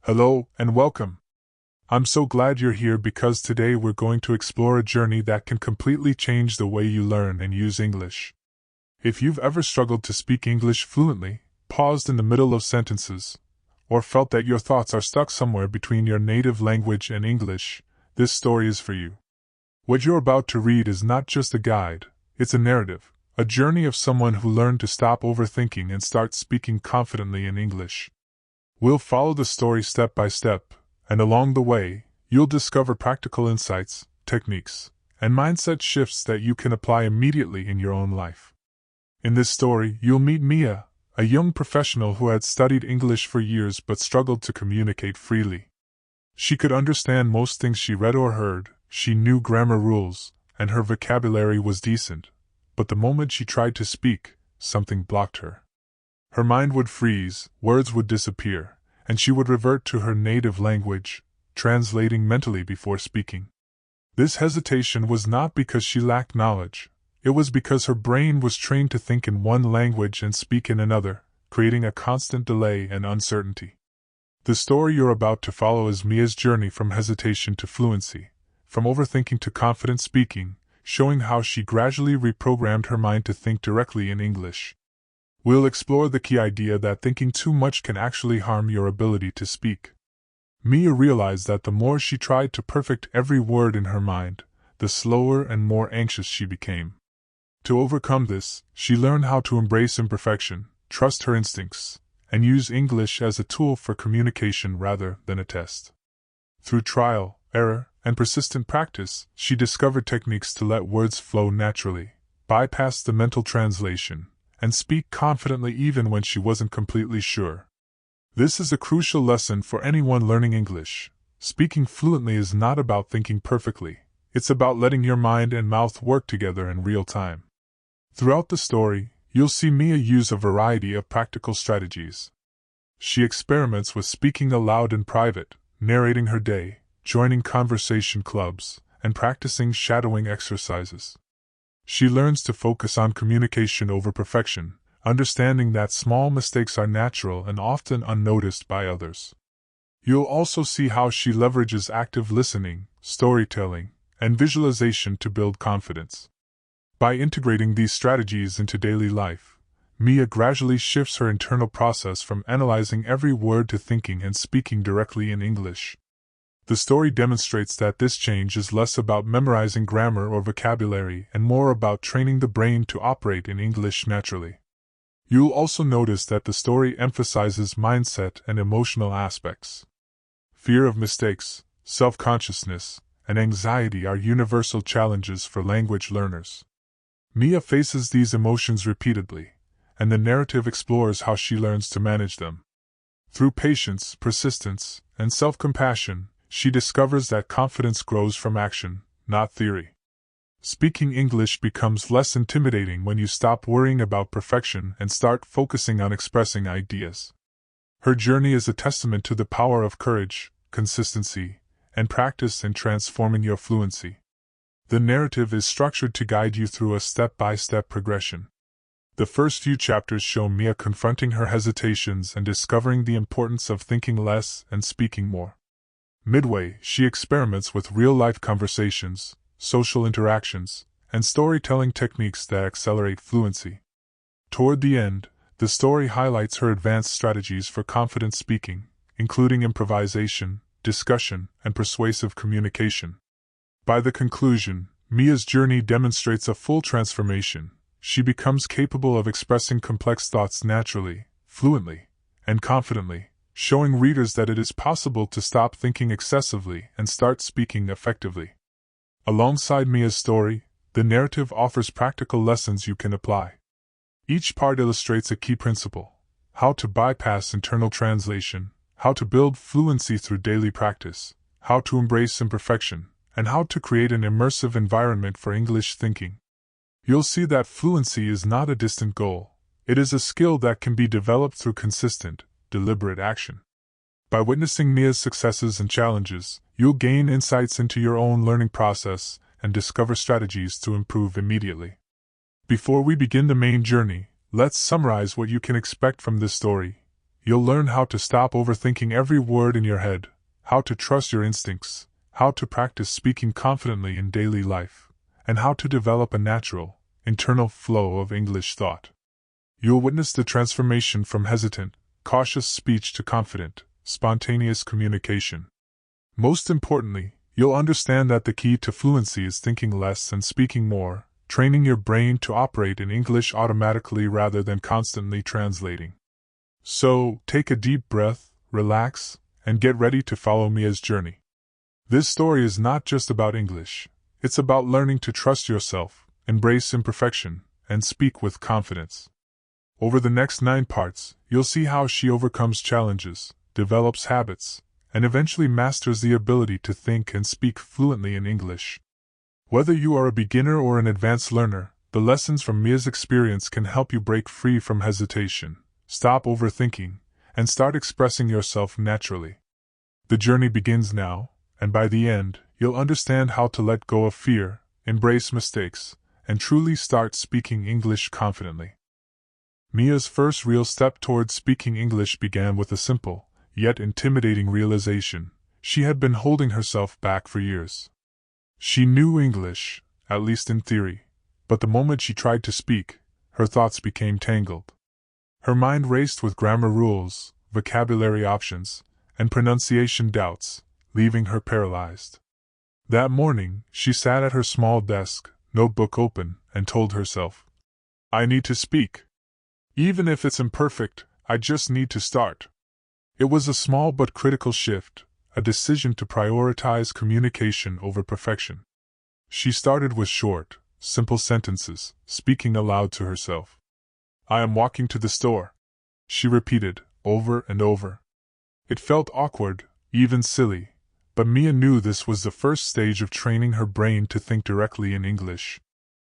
Hello, and welcome. I'm so glad you're here because today we're going to explore a journey that can completely change the way you learn and use English. If you've ever struggled to speak English fluently, paused in the middle of sentences, or felt that your thoughts are stuck somewhere between your native language and English, this story is for you. What you're about to read is not just a guide, it's a narrative, a journey of someone who learned to stop overthinking and start speaking confidently in English. We'll follow the story step by step, and along the way, you'll discover practical insights, techniques, and mindset shifts that you can apply immediately in your own life. In this story, you'll meet Mia, a young professional who had studied English for years but struggled to communicate freely. She could understand most things she read or heard, she knew grammar rules, and her vocabulary was decent, but the moment she tried to speak, something blocked her. Her mind would freeze, words would disappear, and she would revert to her native language, translating mentally before speaking. This hesitation was not because she lacked knowledge, it was because her brain was trained to think in one language and speak in another, creating a constant delay and uncertainty. The story you're about to follow is Mia's journey from hesitation to fluency, from overthinking to confident speaking, showing how she gradually reprogrammed her mind to think directly in English. We'll explore the key idea that thinking too much can actually harm your ability to speak. Mia realized that the more she tried to perfect every word in her mind, the slower and more anxious she became. To overcome this, she learned how to embrace imperfection, trust her instincts, and use English as a tool for communication rather than a test. Through trial, error, and persistent practice, she discovered techniques to let words flow naturally, bypass the mental translation, and speak confidently even when she wasn't completely sure. This is a crucial lesson for anyone learning English. Speaking fluently is not about thinking perfectly, it's about letting your mind and mouth work together in real time. Throughout the story, you'll see Mia use a variety of practical strategies. She experiments with speaking aloud in private, narrating her day, joining conversation clubs, and practicing shadowing exercises. She learns to focus on communication over perfection, understanding that small mistakes are natural and often unnoticed by others. You'll also see how she leverages active listening, storytelling, and visualization to build confidence. By integrating these strategies into daily life, Mia gradually shifts her internal process from analyzing every word to thinking and speaking directly in English. The story demonstrates that this change is less about memorizing grammar or vocabulary and more about training the brain to operate in English naturally. You'll also notice that the story emphasizes mindset and emotional aspects. Fear of mistakes, self-consciousness, and anxiety are universal challenges for language learners. Mia faces these emotions repeatedly, and the narrative explores how she learns to manage them. Through patience, persistence, and self-compassion, she discovers that confidence grows from action, not theory. Speaking English becomes less intimidating when you stop worrying about perfection and start focusing on expressing ideas. Her journey is a testament to the power of courage, consistency, and practice in transforming your fluency. The narrative is structured to guide you through a step-by-step progression. The first few chapters show Mia confronting her hesitations and discovering the importance of thinking less and speaking more. Midway, she experiments with real-life conversations, social interactions, and storytelling techniques that accelerate fluency. Toward the end, the story highlights her advanced strategies for confident speaking, including improvisation, discussion, and persuasive communication. By the conclusion, Mia's journey demonstrates a full transformation. She becomes capable of expressing complex thoughts naturally, fluently, and confidently, showing readers that it is possible to stop thinking excessively and start speaking effectively. Alongside Mia's story, the narrative offers practical lessons you can apply. Each part illustrates a key principle: how to bypass internal translation, how to build fluency through daily practice, how to embrace imperfection, and how to create an immersive environment for English thinking. You'll see that fluency is not a distant goal, it is a skill that can be developed through consistent, deliberate action. By witnessing Mia's successes and challenges, you'll gain insights into your own learning process and discover strategies to improve immediately. Before we begin the main journey, let's summarize what you can expect from this story. you'll learn how to stop overthinking every word in your head, how to trust your instincts, how to practice speaking confidently in daily life, and how to develop a natural, internal flow of English thought. You'll witness the transformation from hesitant, cautious speech to confident, spontaneous communication. Most importantly, you'll understand that the key to fluency is thinking less and speaking more, training your brain to operate in English automatically rather than constantly translating. So, take a deep breath, relax, and get ready to follow Mia's journey. This story is not just about English, it's about learning to trust yourself, embrace imperfection, and speak with confidence. Over the next 9 parts, you'll see how she overcomes challenges, develops habits, and eventually masters the ability to think and speak fluently in English. Whether you are a beginner or an advanced learner, the lessons from Mia's experience can help you break free from hesitation, stop overthinking, and start expressing yourself naturally. The journey begins now, and by the end, you'll understand how to let go of fear, embrace mistakes, and truly start speaking English confidently. Mia's first real step towards speaking English began with a simple, yet intimidating realization: she had been holding herself back for years. She knew English, at least in theory, but the moment she tried to speak, her thoughts became tangled. Her mind raced with grammar rules, vocabulary options, and pronunciation doubts, leaving her paralyzed. That morning, she sat at her small desk, notebook open, and told herself, "I need to speak. Even if it's imperfect, I just need to start." It was a small but critical shift, a decision to prioritize communication over perfection. She started with short, simple sentences, speaking aloud to herself. "I am walking to the store," she repeated, over and over. It felt awkward, even silly, but Mia knew this was the first stage of training her brain to think directly in English.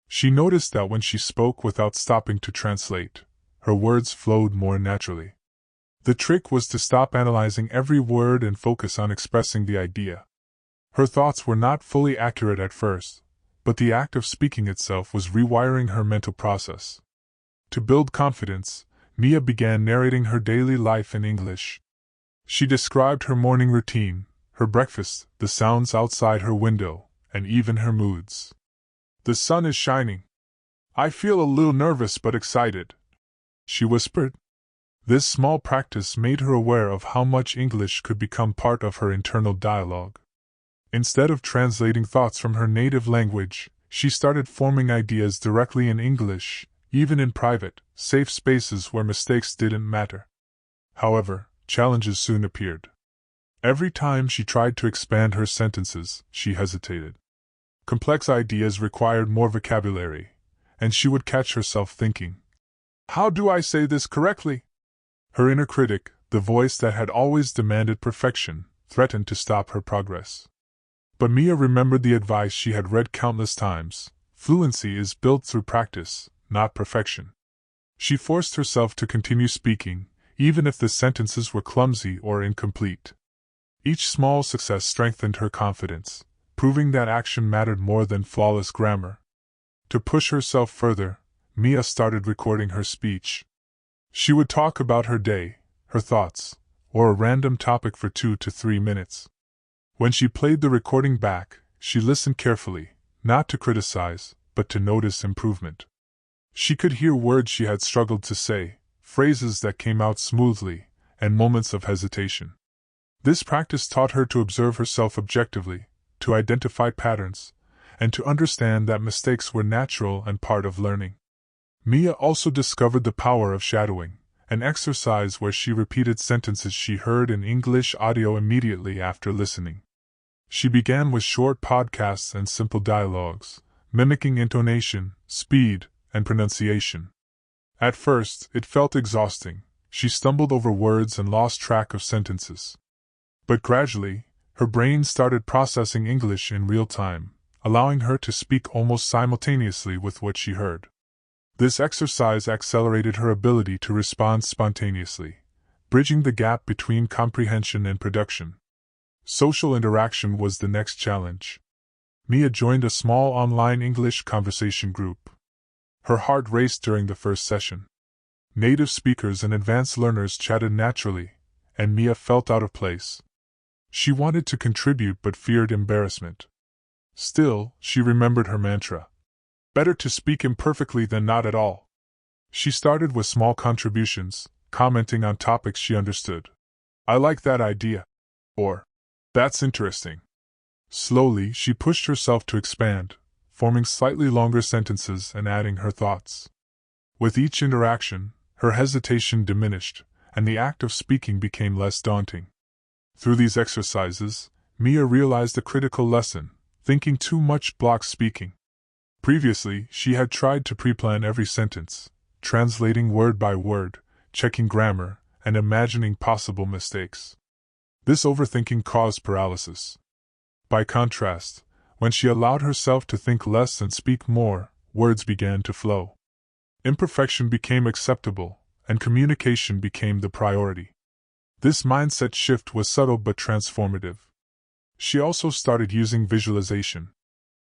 She noticed that when she spoke without stopping to translate, her words flowed more naturally. The trick was to stop analyzing every word and focus on expressing the idea. Her thoughts were not fully accurate at first, but the act of speaking itself was rewiring her mental process. To build confidence, Mia began narrating her daily life in English. She described her morning routine, her breakfast, the sounds outside her window, and even her moods. "The sun is shining. I feel a little nervous but excited," she whispered. This small practice made her aware of how much English could become part of her internal dialogue. Instead of translating thoughts from her native language, she started forming ideas directly in English, even in private, safe spaces where mistakes didn't matter. However, challenges soon appeared. Every time she tried to expand her sentences, she hesitated. Complex ideas required more vocabulary, and she would catch herself thinking, "How do I say this correctly?" Her inner critic, the voice that had always demanded perfection, threatened to stop her progress. But Mia remembered the advice she had read countless times: fluency is built through practice, not perfection. She forced herself to continue speaking, even if the sentences were clumsy or incomplete. Each small success strengthened her confidence, proving that action mattered more than flawless grammar. To push herself further, Mia started recording her speech. She would talk about her day, her thoughts, or a random topic for 2 to 3 minutes. When she played the recording back, she listened carefully, not to criticize, but to notice improvement. She could hear words she had struggled to say, phrases that came out smoothly, and moments of hesitation. This practice taught her to observe herself objectively, to identify patterns, and to understand that mistakes were natural and part of learning. Mia also discovered the power of shadowing, an exercise where she repeated sentences she heard in English audio immediately after listening. She began with short podcasts and simple dialogues, mimicking intonation, speed, and pronunciation. At first, it felt exhausting. She stumbled over words and lost track of sentences. But gradually, her brain started processing English in real time, allowing her to speak almost simultaneously with what she heard. This exercise accelerated her ability to respond spontaneously, bridging the gap between comprehension and production. Social interaction was the next challenge. Mia joined a small online English conversation group. Her heart raced during the first session. Native speakers and advanced learners chatted naturally, and Mia felt out of place. She wanted to contribute but feared embarrassment. Still, she remembered her mantra. Better to speak imperfectly than not at all. She started with small contributions, commenting on topics she understood. I like that idea. Or, that's interesting. Slowly, she pushed herself to expand, forming slightly longer sentences and adding her thoughts. With each interaction, her hesitation diminished, and the act of speaking became less daunting. Through these exercises, Mia realized a critical lesson: thinking too much blocks speaking. Previously, she had tried to pre-plan every sentence, translating word by word, checking grammar, and imagining possible mistakes. This overthinking caused paralysis. By contrast, when she allowed herself to think less and speak more, words began to flow. Imperfection became acceptable, and communication became the priority. This mindset shift was subtle but transformative. She also started using visualization.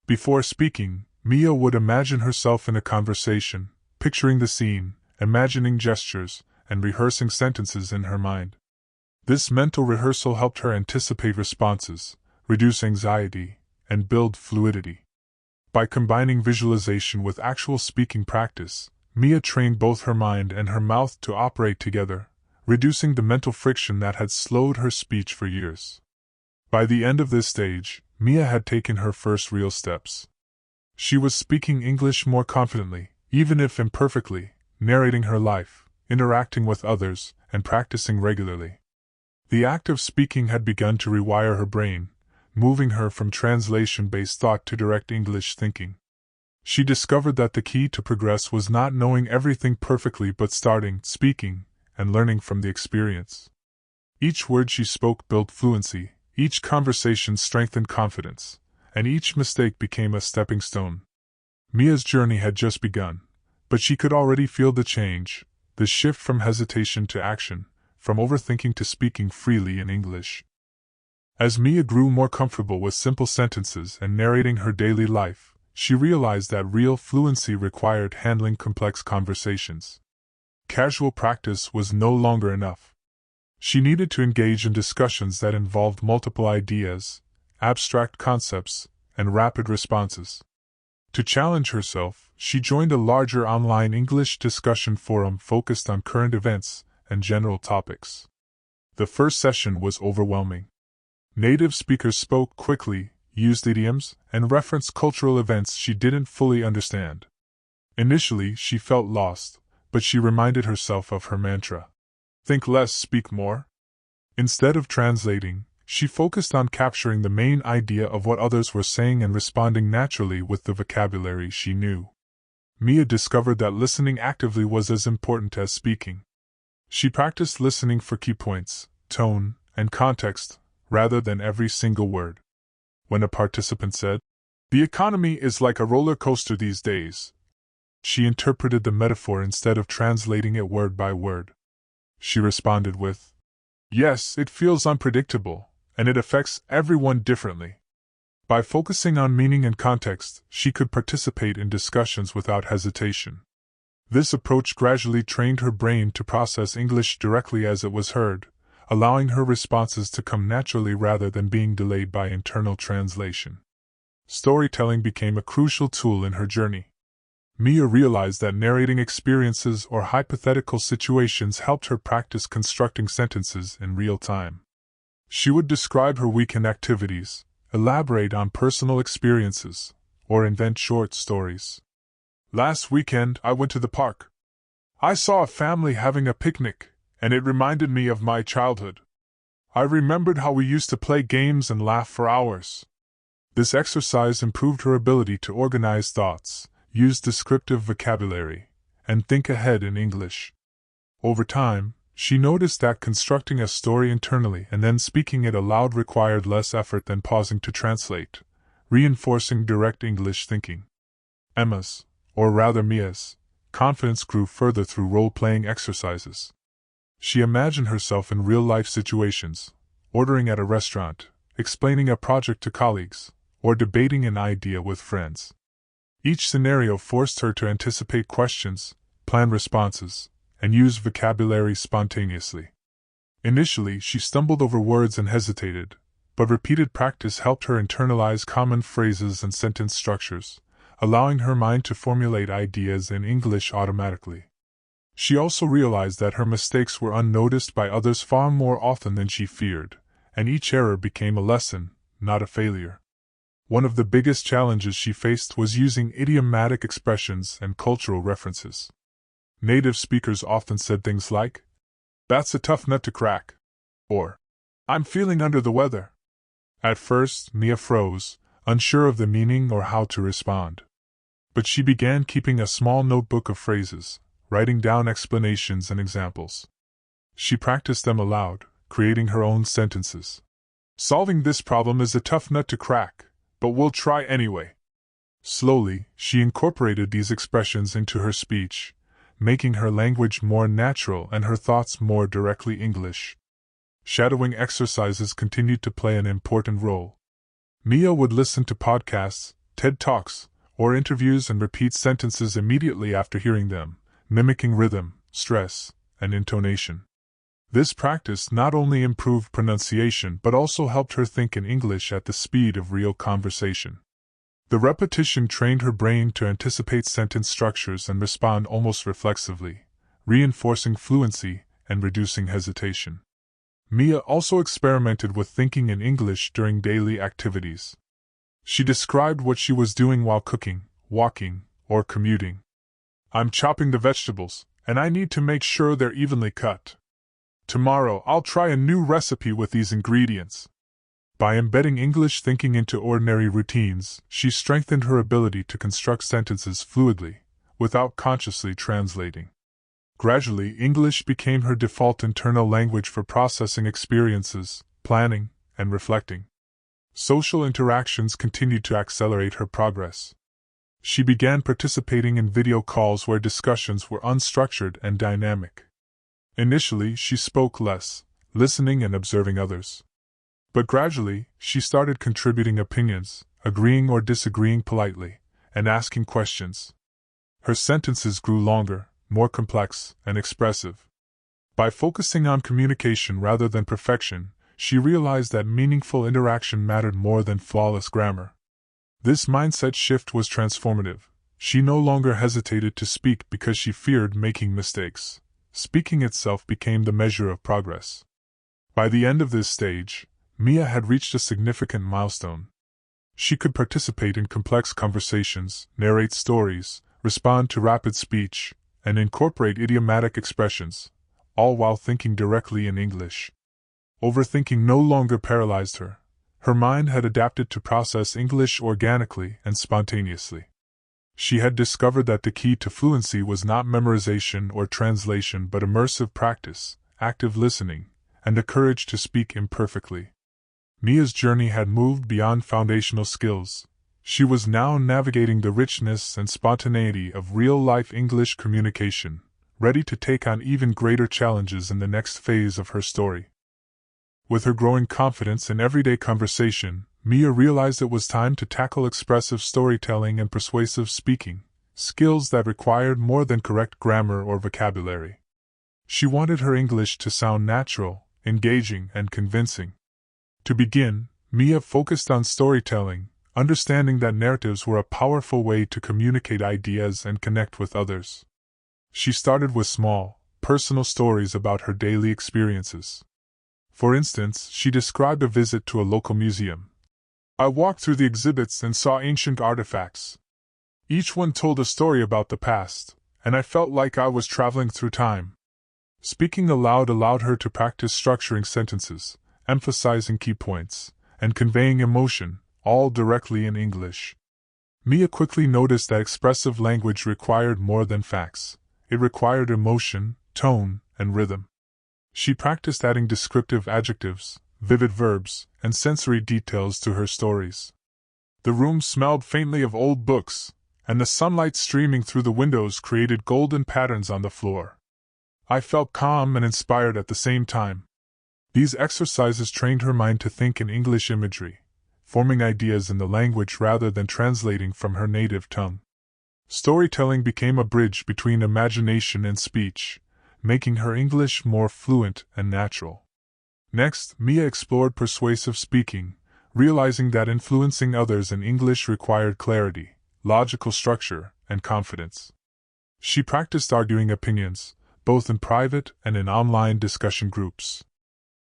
Before speaking, Mia would imagine herself in a conversation, picturing the scene, imagining gestures, and rehearsing sentences in her mind. This mental rehearsal helped her anticipate responses, reduce anxiety, and build fluidity. By combining visualization with actual speaking practice, Mia trained both her mind and her mouth to operate together, reducing the mental friction that had slowed her speech for years. By the end of this stage, Mia had taken her first real steps. She was speaking English more confidently, even if imperfectly, narrating her life, interacting with others, and practicing regularly. The act of speaking had begun to rewire her brain, moving her from translation-based thought to direct English thinking. She discovered that the key to progress was not knowing everything perfectly but starting, speaking, and learning from the experience. Each word she spoke built fluency, each conversation strengthened confidence, and each mistake became a stepping stone. Mia's journey had just begun, but she could already feel the change, the shift from hesitation to action, from overthinking to speaking freely in English. As Mia grew more comfortable with simple sentences and narrating her daily life, she realized that real fluency required handling complex conversations. Casual practice was no longer enough. She needed to engage in discussions that involved multiple ideas, abstract concepts, and rapid responses. To challenge herself, she joined a larger online English discussion forum focused on current events and general topics. The first session was overwhelming. Native speakers spoke quickly, used idioms, and referenced cultural events she didn't fully understand. Initially, she felt lost, but she reminded herself of her mantra: think less, speak more. Instead of translating, she focused on capturing the main idea of what others were saying and responding naturally with the vocabulary she knew. Mia discovered that listening actively was as important as speaking. She practiced listening for key points, tone, and context, rather than every single word. When a participant said, "The economy is like a roller coaster these days," she interpreted the metaphor instead of translating it word by word. She responded with, "Yes, it feels unpredictable, and it affects everyone differently." By focusing on meaning and context, she could participate in discussions without hesitation. This approach gradually trained her brain to process English directly as it was heard, allowing her responses to come naturally rather than being delayed by internal translation. Storytelling became a crucial tool in her journey. Mia realized that narrating experiences or hypothetical situations helped her practice constructing sentences in real time. She would describe her weekend activities, elaborate on personal experiences, or invent short stories. "Last weekend, I went to the park. I saw a family having a picnic, and it reminded me of my childhood. I remembered how we used to play games and laugh for hours." This exercise improved her ability to organize thoughts, use descriptive vocabulary, and think ahead in English. Over time, she noticed that constructing a story internally and then speaking it aloud required less effort than pausing to translate, reinforcing direct English thinking. Emma's, or rather Mia's, confidence grew further through role-playing exercises. She imagined herself in real-life situations, ordering at a restaurant, explaining a project to colleagues, or debating an idea with friends. Each scenario forced her to anticipate questions, plan responses, and use vocabulary spontaneously. Initially, she stumbled over words and hesitated, but repeated practice helped her internalize common phrases and sentence structures, allowing her mind to formulate ideas in English automatically. She also realized that her mistakes were unnoticed by others far more often than she feared, and each error became a lesson, not a failure. One of the biggest challenges she faced was using idiomatic expressions and cultural references. Native speakers often said things like, "That's a tough nut to crack," or, "I'm feeling under the weather." At first, Mia froze, unsure of the meaning or how to respond. But she began keeping a small notebook of phrases, writing down explanations and examples. She practiced them aloud, creating her own sentences. "Solving this problem is a tough nut to crack, but we'll try anyway." Slowly, she incorporated these expressions into her speech, making her language more natural and her thoughts more directly English. Shadowing exercises continued to play an important role. Mia would listen to podcasts, TED Talks, or interviews and repeat sentences immediately after hearing them, mimicking rhythm, stress, and intonation. This practice not only improved pronunciation but also helped her think in English at the speed of real conversation. The repetition trained her brain to anticipate sentence structures and respond almost reflexively, reinforcing fluency and reducing hesitation. Mia also experimented with thinking in English during daily activities. She described what she was doing while cooking, walking, or commuting. "I'm chopping the vegetables, and I need to make sure they're evenly cut. Tomorrow I'll try a new recipe with these ingredients." By embedding English thinking into ordinary routines, she strengthened her ability to construct sentences fluidly, without consciously translating. Gradually, English became her default internal language for processing experiences, planning, and reflecting. Social interactions continued to accelerate her progress. She began participating in video calls where discussions were unstructured and dynamic. Initially, she spoke less, listening and observing others. But gradually, she started contributing opinions, agreeing or disagreeing politely, and asking questions. Her sentences grew longer, more complex, and expressive. By focusing on communication rather than perfection, she realized that meaningful interaction mattered more than flawless grammar. This mindset shift was transformative. She no longer hesitated to speak because she feared making mistakes. Speaking itself became the measure of progress. By the end of this stage, Mia had reached a significant milestone. She could participate in complex conversations, narrate stories, respond to rapid speech, and incorporate idiomatic expressions, all while thinking directly in English. Overthinking no longer paralyzed her. Her mind had adapted to process English organically and spontaneously. She had discovered that the key to fluency was not memorization or translation but immersive practice, active listening, and the courage to speak imperfectly. Mia's journey had moved beyond foundational skills. She was now navigating the richness and spontaneity of real-life English communication, ready to take on even greater challenges in the next phase of her story. With her growing confidence in everyday conversation, Mia realized it was time to tackle expressive storytelling and persuasive speaking, skills that required more than correct grammar or vocabulary. She wanted her English to sound natural, engaging, and convincing. To begin, Mia focused on storytelling, understanding that narratives were a powerful way to communicate ideas and connect with others. She started with small, personal stories about her daily experiences. For instance, she described a visit to a local museum. "I walked through the exhibits and saw ancient artifacts. Each one told a story about the past, and I felt like I was traveling through time." Speaking aloud allowed her to practice structuring sentences, emphasizing key points, and conveying emotion, all directly in English. Mia quickly noticed that expressive language required more than facts. It required emotion, tone, and rhythm. She practiced adding descriptive adjectives, vivid verbs, and sensory details to her stories. The room smelled faintly of old books, and the sunlight streaming through the windows created golden patterns on the floor. I felt calm and inspired at the same time. These exercises trained her mind to think in English imagery, forming ideas in the language rather than translating from her native tongue. Storytelling became a bridge between imagination and speech, making her English more fluent and natural. Next, Mia explored persuasive speaking, realizing that influencing others in English required clarity, logical structure, and confidence. She practiced arguing opinions, both in private and in online discussion groups.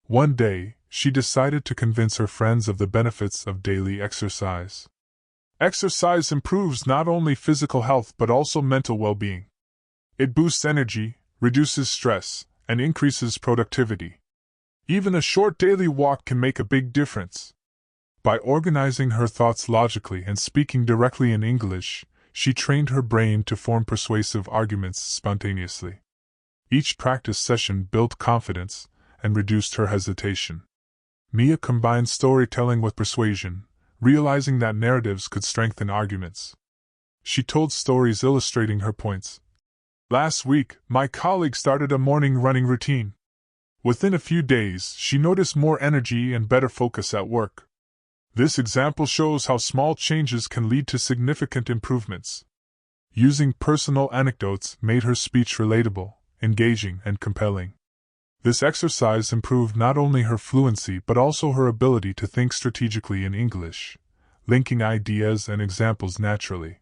One day, she decided to convince her friends of the benefits of daily exercise. Exercise improves not only physical health but also mental well-being. It boosts energy, reduces stress, and increases productivity. Even a short daily walk can make a big difference. By organizing her thoughts logically and speaking directly in English, she trained her brain to form persuasive arguments spontaneously. Each practice session built confidence and reduced her hesitation. Mia combined storytelling with persuasion, realizing that narratives could strengthen arguments. She told stories illustrating her points. Last week, my colleague started a morning running routine. Within a few days, she noticed more energy and better focus at work. This example shows how small changes can lead to significant improvements. Using personal anecdotes made her speech relatable, engaging, and compelling. This exercise improved not only her fluency but also her ability to think strategically in English, linking ideas and examples naturally.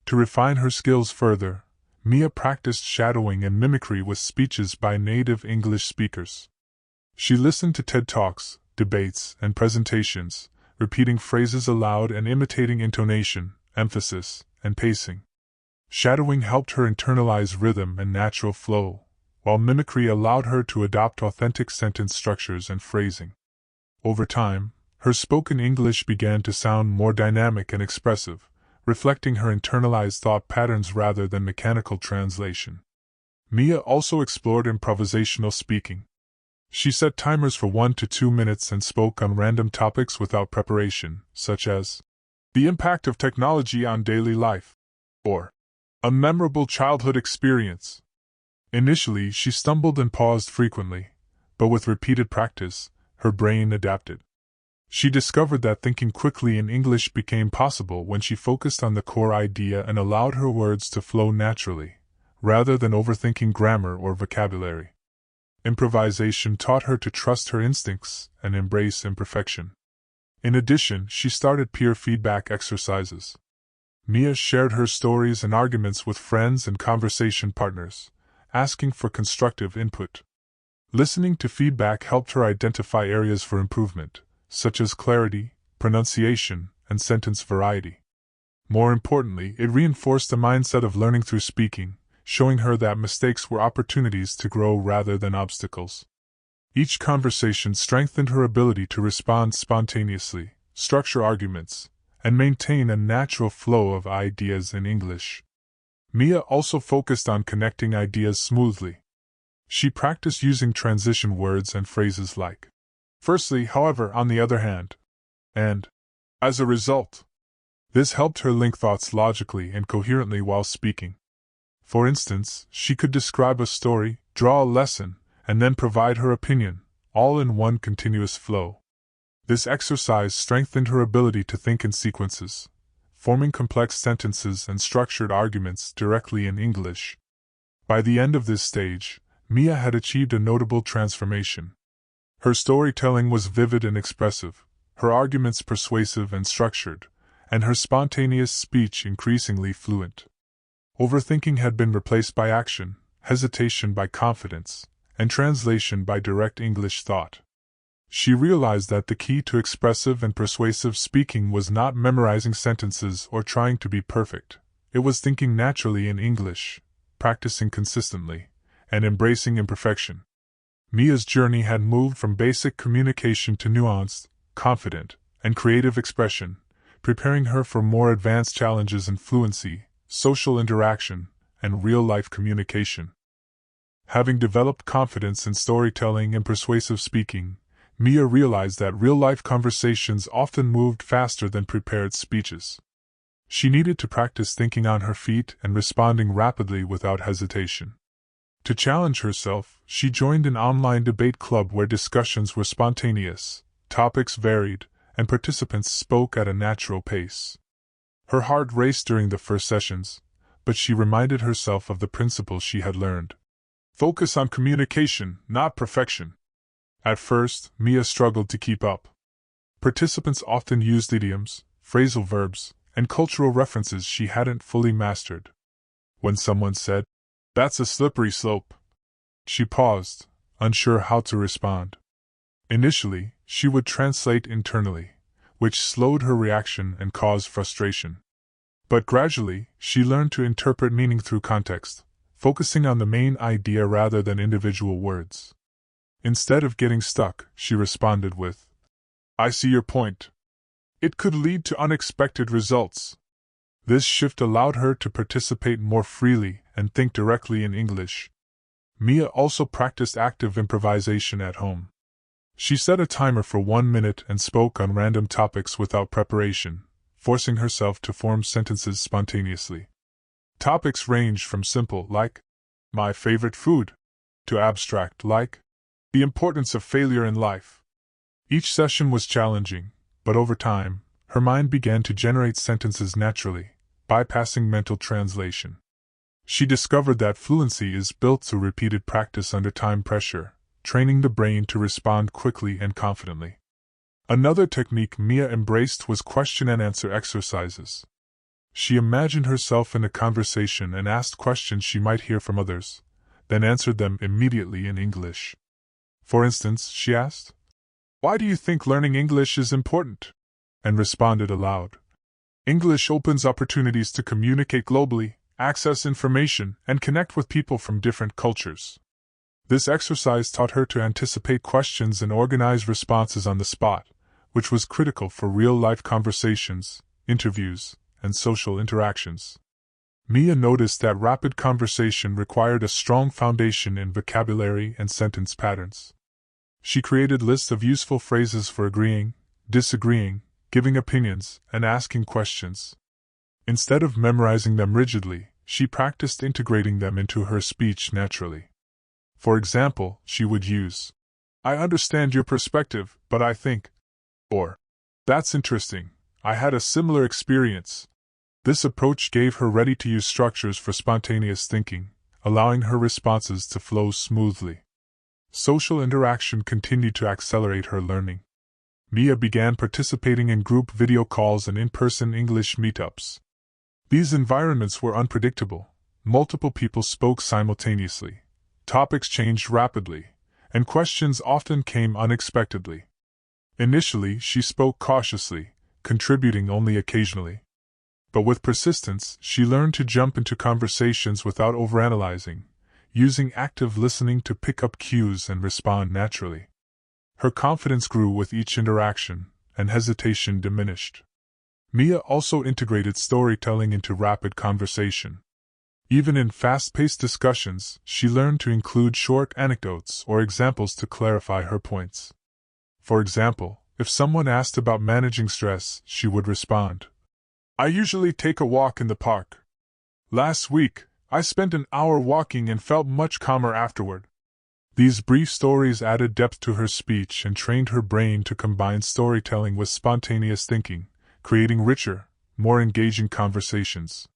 To refine her skills further, Mia practiced shadowing and mimicry with speeches by native English speakers. She listened to TED Talks, debates, and presentations, repeating phrases aloud and imitating intonation, emphasis, and pacing. Shadowing helped her internalize rhythm and natural flow, while mimicry allowed her to adopt authentic sentence structures and phrasing. Over time, her spoken English began to sound more dynamic and expressive, reflecting her internalized thought patterns rather than mechanical translation. Mia also explored improvisational speaking. She set timers for 1 to 2 minutes and spoke on random topics without preparation, such as the impact of technology on daily life, or a memorable childhood experience. Initially, she stumbled and paused frequently, but with repeated practice, her brain adapted. She discovered that thinking quickly in English became possible when she focused on the core idea and allowed her words to flow naturally, rather than overthinking grammar or vocabulary. Improvisation taught her to trust her instincts and embrace imperfection. In addition, she started peer feedback exercises. Mia shared her stories and arguments with friends and conversation partners, asking for constructive input. Listening to feedback helped her identify areas for improvement, such as clarity, pronunciation, and sentence variety. More importantly, it reinforced a mindset of learning through speaking, showing her that mistakes were opportunities to grow rather than obstacles. Each conversation strengthened her ability to respond spontaneously, structure arguments, and maintain a natural flow of ideas in English. Mia also focused on connecting ideas smoothly. She practiced using transition words and phrases like "firstly, however, on the other hand," and "as a result." This helped her link thoughts logically and coherently while speaking. For instance, she could describe a story, draw a lesson, and then provide her opinion, all in one continuous flow. This exercise strengthened her ability to think in sequences, forming complex sentences and structured arguments directly in English. By the end of this stage, Mia had achieved a notable transformation. Her storytelling was vivid and expressive, her arguments persuasive and structured, and her spontaneous speech increasingly fluent. Overthinking had been replaced by action, hesitation by confidence, and translation by direct English thought. She realized that the key to expressive and persuasive speaking was not memorizing sentences or trying to be perfect. It was thinking naturally in English, practicing consistently, and embracing imperfection. Mia's journey had moved from basic communication to nuanced, confident, and creative expression, preparing her for more advanced challenges in fluency, social interaction, and real-life communication. Having developed confidence in storytelling and persuasive speaking, Mia realized that real-life conversations often moved faster than prepared speeches. She needed to practice thinking on her feet and responding rapidly without hesitation. To challenge herself, she joined an online debate club where discussions were spontaneous, topics varied, and participants spoke at a natural pace. Her heart raced during the first sessions, but she reminded herself of the principles she had learned. Focus on communication, not perfection. At first, Mia struggled to keep up. Participants often used idioms, phrasal verbs, and cultural references she hadn't fully mastered. When someone said, "That's a slippery slope," she paused, unsure how to respond. Initially, she would translate internally, which slowed her reaction and caused frustration. But gradually, she learned to interpret meaning through context, focusing on the main idea rather than individual words. Instead of getting stuck, she responded with, "I see your point. It could lead to unexpected results." This shift allowed her to participate more freely and think directly in English. Mia also practiced active improvisation at home. She set a timer for 1 minute and spoke on random topics without preparation, forcing herself to form sentences spontaneously. Topics ranged from simple, like, "my favorite food," to abstract, like, "the importance of failure in life." Each session was challenging, but over time, her mind began to generate sentences naturally, bypassing mental translation. She discovered that fluency is built through repeated practice under time pressure, training the brain to respond quickly and confidently. Another technique Mia embraced was question-and-answer exercises. She imagined herself in a conversation and asked questions she might hear from others, then answered them immediately in English. For instance, she asked, "Why do you think learning English is important?" and responded aloud, "English opens opportunities to communicate globally, access information, and connect with people from different cultures." This exercise taught her to anticipate questions and organize responses on the spot, which was critical for real-life conversations, interviews, and social interactions. Mia noticed that rapid conversation required a strong foundation in vocabulary and sentence patterns. She created lists of useful phrases for agreeing, disagreeing, giving opinions, and asking questions. Instead of memorizing them rigidly, she practiced integrating them into her speech naturally. For example, she would use, "I understand your perspective, but I think," or, "That's interesting, I had a similar experience." This approach gave her ready-to-use structures for spontaneous thinking, allowing her responses to flow smoothly. Social interaction continued to accelerate her learning. Mia began participating in group video calls and in-person English meetups. These environments were unpredictable. Multiple people spoke simultaneously. Topics changed rapidly, and questions often came unexpectedly. Initially, she spoke cautiously, contributing only occasionally. But with persistence, she learned to jump into conversations without overanalyzing, using active listening to pick up cues and respond naturally. Her confidence grew with each interaction, and hesitation diminished. Mia also integrated storytelling into rapid conversation. Even in fast-paced discussions, she learned to include short anecdotes or examples to clarify her points. For example, if someone asked about managing stress, she would respond, "I usually take a walk in the park. Last week, I spent an hour walking and felt much calmer afterward." These brief stories added depth to her speech and trained her brain to combine storytelling with spontaneous thinking, creating richer, more engaging conversations.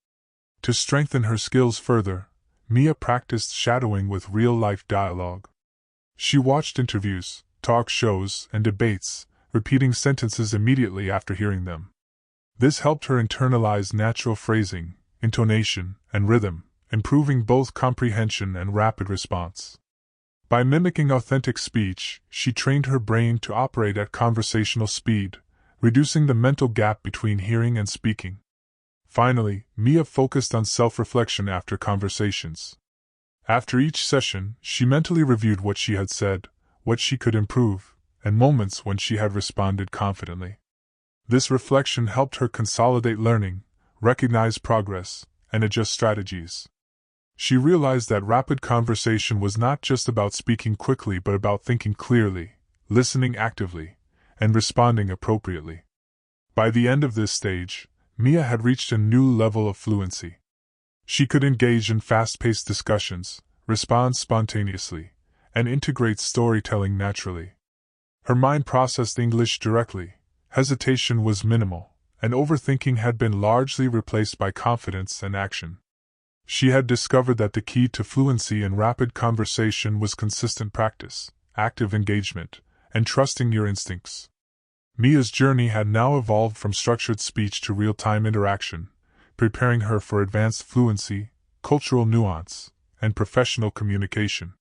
To strengthen her skills further, Mia practiced shadowing with real-life dialogue. She watched interviews, talk shows, and debates, repeating sentences immediately after hearing them. This helped her internalize natural phrasing, intonation, and rhythm, improving both comprehension and rapid response. By mimicking authentic speech, she trained her brain to operate at conversational speed, reducing the mental gap between hearing and speaking. Finally, Mia focused on self-reflection after conversations. After each session, she mentally reviewed what she had said, what she could improve, and moments when she had responded confidently. This reflection helped her consolidate learning, recognize progress, and adjust strategies. She realized that rapid conversation was not just about speaking quickly but about thinking clearly, listening actively, and responding appropriately. By the end of this stage, Mia had reached a new level of fluency. She could engage in fast-paced discussions, respond spontaneously, and integrate storytelling naturally. Her mind processed English directly, hesitation was minimal, and overthinking had been largely replaced by confidence and action. She had discovered that the key to fluency and rapid conversation was consistent practice, active engagement, and trusting your instincts. Mia's journey had now evolved from structured speech to real-time interaction, preparing her for advanced fluency, cultural nuance, and professional communication.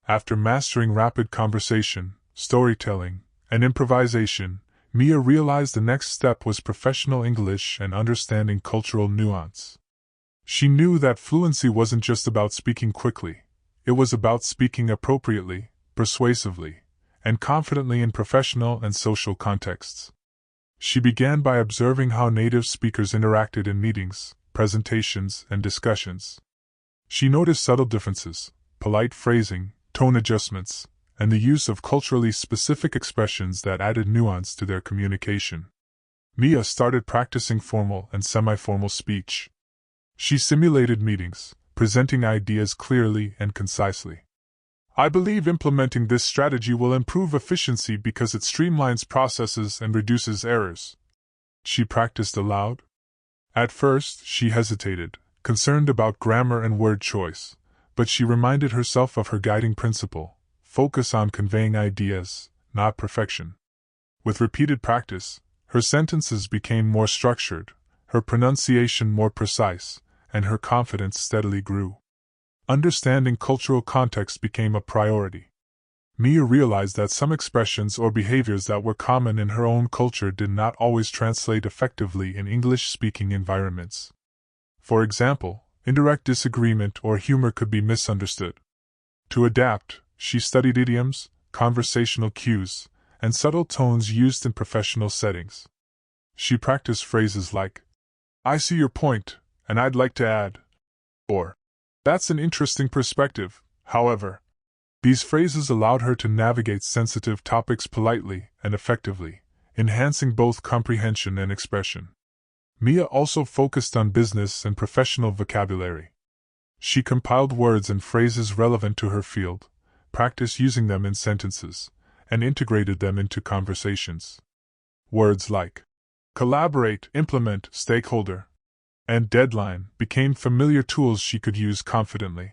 After mastering rapid conversation, storytelling, and improvisation, Mia realized the next step was professional English and understanding cultural nuance. She knew that fluency wasn't just about speaking quickly, it was about speaking appropriately, persuasively, and confidently in professional and social contexts. She began by observing how native speakers interacted in meetings, presentations, and discussions. She noticed subtle differences, polite phrasing, tone adjustments, and the use of culturally specific expressions that added nuance to their communication. Mia started practicing formal and semi-formal speech. She simulated meetings, presenting ideas clearly and concisely. "I believe implementing this strategy will improve efficiency because it streamlines processes and reduces errors," she practiced aloud. At first, she hesitated, concerned about grammar and word choice, but she reminded herself of her guiding principle: focus on conveying ideas, not perfection. With repeated practice, her sentences became more structured, her pronunciation more precise, and her confidence steadily grew. Understanding cultural context became a priority. Mia realized that some expressions or behaviors that were common in her own culture did not always translate effectively in English-speaking environments. For example, indirect disagreement or humor could be misunderstood. To adapt, she studied idioms, conversational cues, and subtle tones used in professional settings. She practiced phrases like, "I see your point, and I'd like to add," or "That's an interesting perspective, however." These phrases allowed her to navigate sensitive topics politely and effectively, enhancing both comprehension and expression. Mia also focused on business and professional vocabulary. She compiled words and phrases relevant to her field, practiced using them in sentences, and integrated them into conversations. Words like collaborate, implement, stakeholder, and deadline became familiar tools she could use confidently.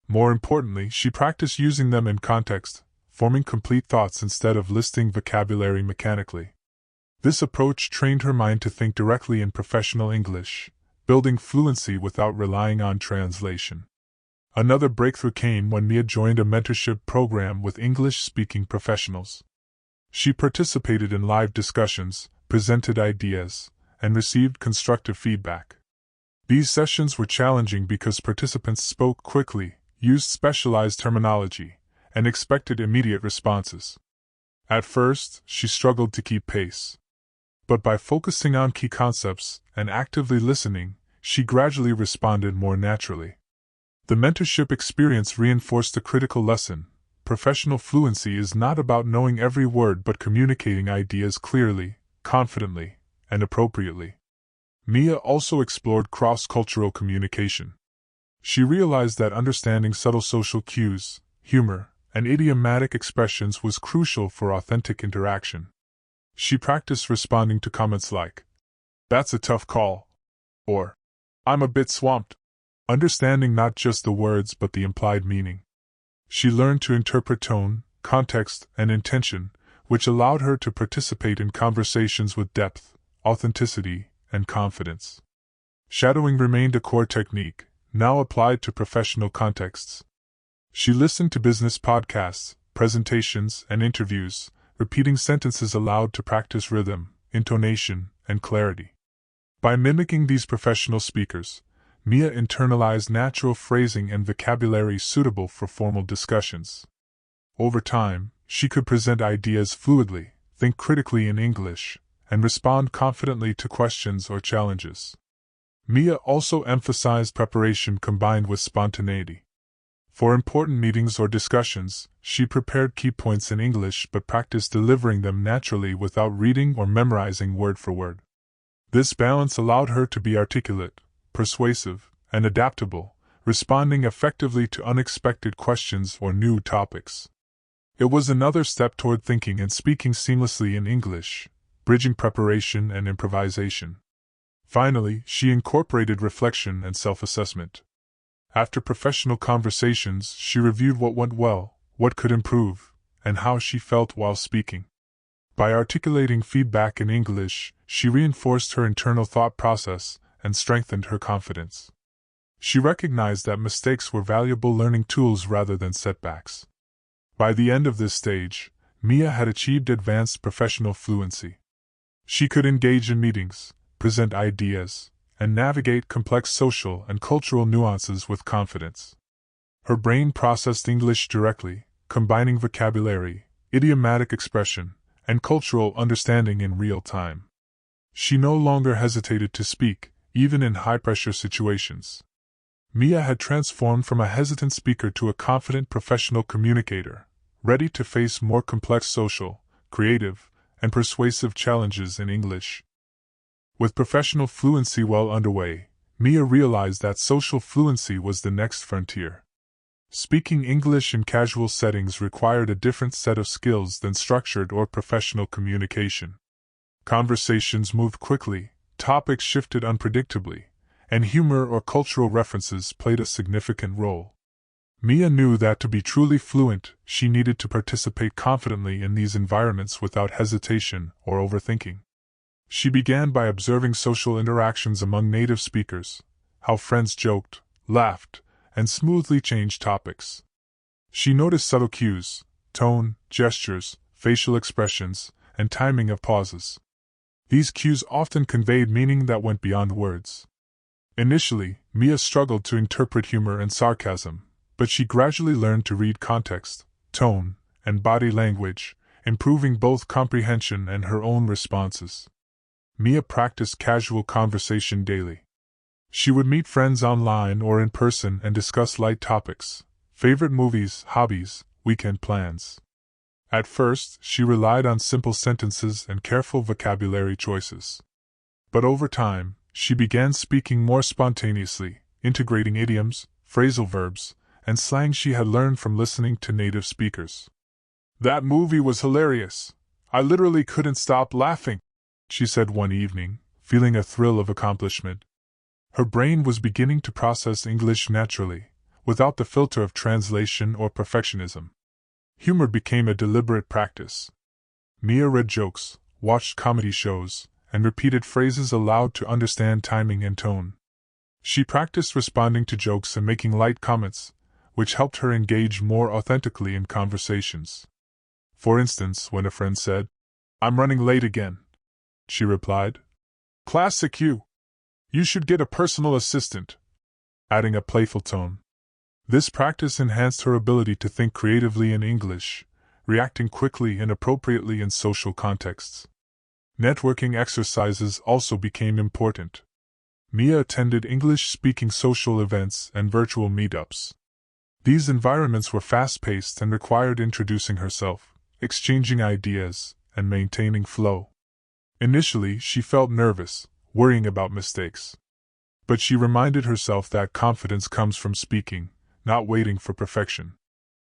More importantly, she practiced using them in context, forming complete thoughts instead of listing vocabulary mechanically. This approach trained her mind to think directly in professional English, building fluency without relying on translation. Another breakthrough came when Mia joined a mentorship program with English-speaking professionals. She participated in live discussions, presented ideas, and received constructive feedback. These sessions were challenging because participants spoke quickly, used specialized terminology, and expected immediate responses. At first, she struggled to keep pace. But by focusing on key concepts and actively listening, she gradually responded more naturally. The mentorship experience reinforced a critical lesson: professional fluency is not about knowing every word but communicating ideas clearly, confidently, and appropriately. Mia also explored cross-cultural communication. She realized that understanding subtle social cues, humor, and idiomatic expressions was crucial for authentic interaction. She practiced responding to comments like, "That's a tough call," or "I'm a bit swamped," understanding not just the words but the implied meaning. She learned to interpret tone, context, and intention, which allowed her to participate in conversations with depth, authenticity, and confidence. Shadowing remained a core technique, now applied to professional contexts. She listened to business podcasts, presentations, and interviews, repeating sentences aloud to practice rhythm, intonation, and clarity. By mimicking these professional speakers, Mia internalized natural phrasing and vocabulary suitable for formal discussions. Over time, she could present ideas fluidly, think critically in English, and respond confidently to questions or challenges. Mia also emphasized preparation combined with spontaneity. For important meetings or discussions, she prepared key points in English but practiced delivering them naturally without reading or memorizing word for word. This balance allowed her to be articulate, persuasive, and adaptable, responding effectively to unexpected questions or new topics. It was another step toward thinking and speaking seamlessly in English, bridging preparation and improvisation. Finally, she incorporated reflection and self-assessment. After professional conversations, she reviewed what went well, what could improve, and how she felt while speaking. By articulating feedback in English, she reinforced her internal thought process and strengthened her confidence. She recognized that mistakes were valuable learning tools rather than setbacks. By the end of this stage, Mia had achieved advanced professional fluency. She could engage in meetings, present ideas, and navigate complex social and cultural nuances with confidence. Her brain processed English directly, combining vocabulary, idiomatic expression, and cultural understanding in real time. She no longer hesitated to speak, even in high-pressure situations. Mia had transformed from a hesitant speaker to a confident professional communicator, ready to face more complex social, creative, and persuasive challenges in English. With professional fluency well underway, Mia realized that social fluency was the next frontier. Speaking English in casual settings required a different set of skills than structured or professional communication. Conversations moved quickly, topics shifted unpredictably, and humor or cultural references played a significant role. Mia knew that to be truly fluent, she needed to participate confidently in these environments without hesitation or overthinking. She began by observing social interactions among native speakers, how friends joked, laughed, and smoothly changed topics. She noticed subtle cues, tone, gestures, facial expressions, and timing of pauses. These cues often conveyed meaning that went beyond words. Initially, Mia struggled to interpret humor and sarcasm, but she gradually learned to read context, tone, and body language, improving both comprehension and her own responses. Mia practiced casual conversation daily. She would meet friends online or in person and discuss light topics, favorite movies, hobbies, weekend plans. At first, she relied on simple sentences and careful vocabulary choices. But over time, she began speaking more spontaneously, integrating idioms, phrasal verbs, and slang she had learned from listening to native speakers. "That movie was hilarious. I literally couldn't stop laughing," she said one evening, feeling a thrill of accomplishment. Her brain was beginning to process English naturally, without the filter of translation or perfectionism. Humor became a deliberate practice. Mia read jokes, watched comedy shows, and repeated phrases aloud to understand timing and tone. She practiced responding to jokes and making light comments, which helped her engage more authentically in conversations. For instance, when a friend said, "I'm running late again," she replied, "Classic you. You should get a personal assistant," adding a playful tone. This practice enhanced her ability to think creatively in English, reacting quickly and appropriately in social contexts. Networking exercises also became important. Mia attended English-speaking social events and virtual meetups. These environments were fast-paced and required introducing herself, exchanging ideas, and maintaining flow. Initially, she felt nervous, worrying about mistakes. But she reminded herself that confidence comes from speaking, not waiting for perfection.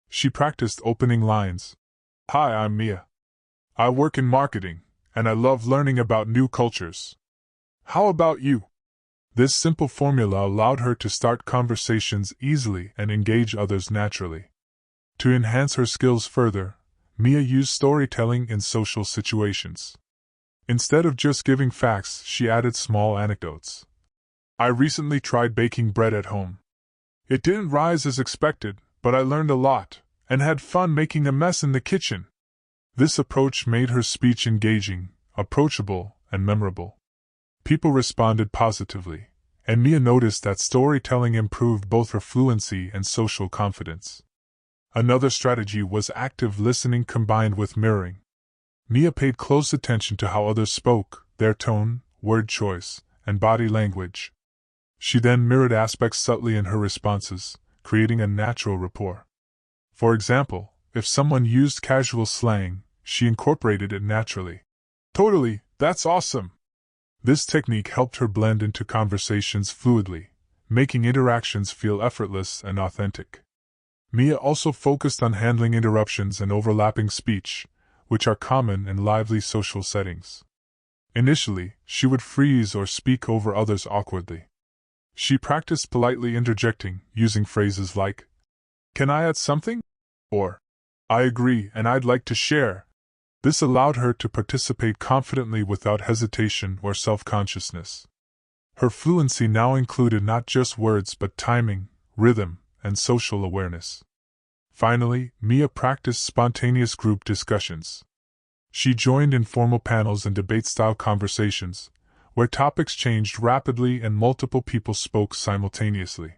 She practiced opening lines. "Hi, I'm Mia. I work in marketing, and I love learning about new cultures. How about you?" This simple formula allowed her to start conversations easily and engage others naturally. To enhance her skills further, Mia used storytelling in social situations. Instead of just giving facts, she added small anecdotes. "I recently tried baking bread at home. It didn't rise as expected, but I learned a lot, and had fun making a mess in the kitchen." This approach made her speech engaging, approachable, and memorable. People responded positively, and Mia noticed that storytelling improved both her fluency and social confidence. Another strategy was active listening combined with mirroring. Mia paid close attention to how others spoke, their tone, word choice, and body language. She then mirrored aspects subtly in her responses, creating a natural rapport. For example, if someone used casual slang, she incorporated it naturally. "Totally, that's awesome." This technique helped her blend into conversations fluidly, making interactions feel effortless and authentic. Mia also focused on handling interruptions and overlapping speech, which are common in lively social settings. Initially, she would freeze or speak over others awkwardly. She practiced politely interjecting, using phrases like, "Can I add something?" or "I agree and I'd like to share." This allowed her to participate confidently without hesitation or self-consciousness. Her fluency now included not just words but timing, rhythm, and social awareness. Finally, Mia practiced spontaneous group discussions. She joined informal panels and debate-style conversations, where topics changed rapidly and multiple people spoke simultaneously.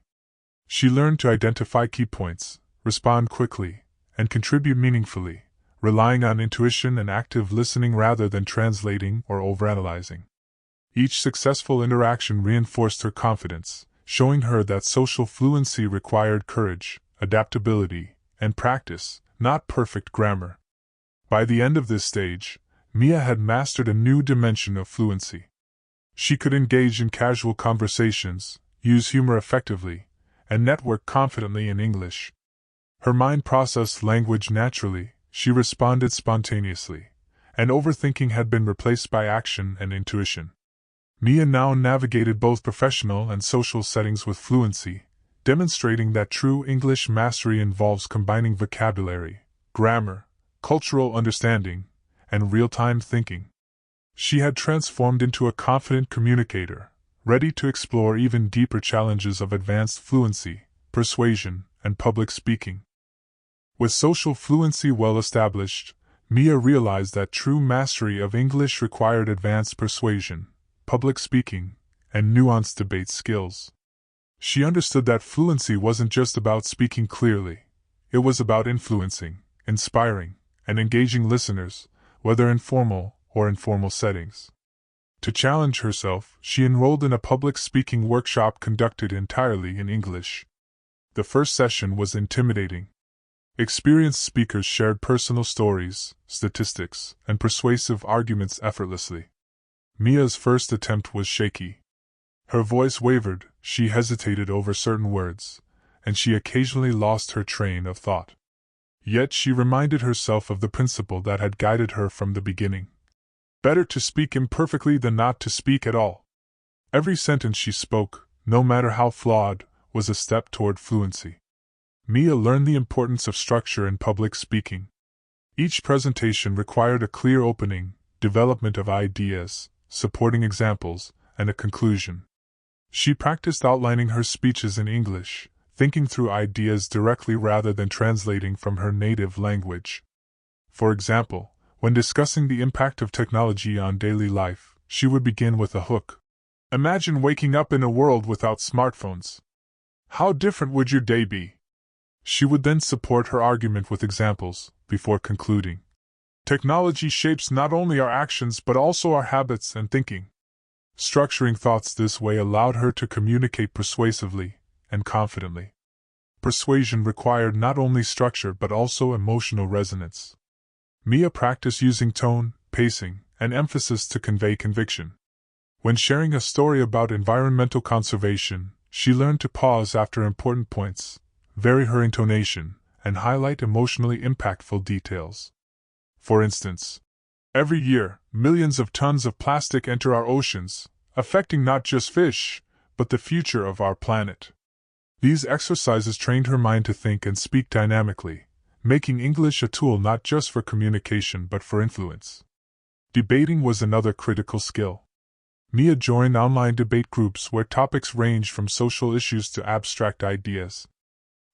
She learned to identify key points, respond quickly, and contribute meaningfully, relying on intuition and active listening rather than translating or overanalyzing. Each successful interaction reinforced her confidence, showing her that social fluency required courage, adaptability, and practice, not perfect grammar. By the end of this stage, Mia had mastered a new dimension of fluency. She could engage in casual conversations, use humor effectively, and network confidently in English. Her mind processed language naturally, she responded spontaneously, and overthinking had been replaced by action and intuition. Mia now navigated both professional and social settings with fluency, demonstrating that true English mastery involves combining vocabulary, grammar, cultural understanding, and real-time thinking. She had transformed into a confident communicator, ready to explore even deeper challenges of advanced fluency, persuasion, and public speaking. With social fluency well established, Mia realized that true mastery of English required advanced persuasion, public speaking, and nuanced debate skills. She understood that fluency wasn't just about speaking clearly, it was about influencing, inspiring, and engaging listeners, whether in formal or informal settings. To challenge herself, she enrolled in a public speaking workshop conducted entirely in English. The first session was intimidating. Experienced speakers shared personal stories, statistics, and persuasive arguments effortlessly. Mia's first attempt was shaky. Her voice wavered, she hesitated over certain words, and she occasionally lost her train of thought. Yet she reminded herself of the principle that had guided her from the beginning. Better to speak imperfectly than not to speak at all. Every sentence she spoke, no matter how flawed, was a step toward fluency. Mia learned the importance of structure in public speaking. Each presentation required a clear opening, development of ideas, supporting examples, and a conclusion. She practiced outlining her speeches in English, thinking through ideas directly rather than translating from her native language. For example, when discussing the impact of technology on daily life, she would begin with a hook. Imagine waking up in a world without smartphones. How different would your day be? She would then support her argument with examples, before concluding. Technology shapes not only our actions but also our habits and thinking. Structuring thoughts this way allowed her to communicate persuasively and confidently. Persuasion required not only structure but also emotional resonance. Mia practiced using tone, pacing, and emphasis to convey conviction. When sharing a story about environmental conservation, she learned to pause after important points, vary her intonation, and highlight emotionally impactful details. For instance, every year, millions of tons of plastic enter our oceans, affecting not just fish, but the future of our planet. These exercises trained her mind to think and speak dynamically, making English a tool not just for communication but for influence. Debating was another critical skill. Mia joined online debate groups where topics ranged from social issues to abstract ideas.